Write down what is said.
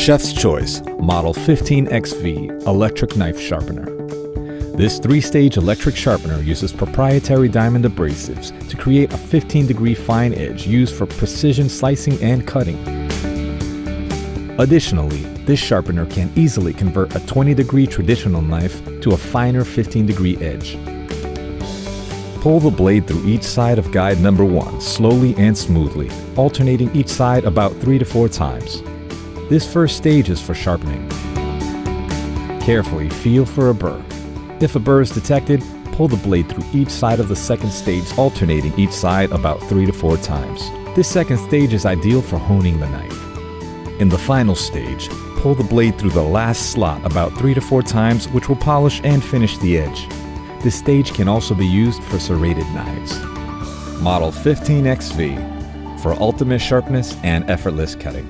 Chef's Choice Model 15XV Electric Knife Sharpener. This 3-stage electric sharpener uses proprietary diamond abrasives to create a 15-degree fine edge used for precision slicing and cutting. Additionally, this sharpener can easily convert a 20-degree traditional knife to a finer 15-degree edge. Pull the blade through each side of guide number 1 slowly and smoothly, alternating each side about 3 to 4 times. This first stage is for sharpening. Carefully feel for a burr. If a burr is detected, pull the blade through each side of the second stage, alternating each side about 3 to 4 times. This second stage is ideal for honing the knife. In the final stage, pull the blade through the last slot about 3 to 4 times, which will polish and finish the edge. This stage can also be used for serrated knives. Model 15XV for ultimate sharpness and effortless cutting.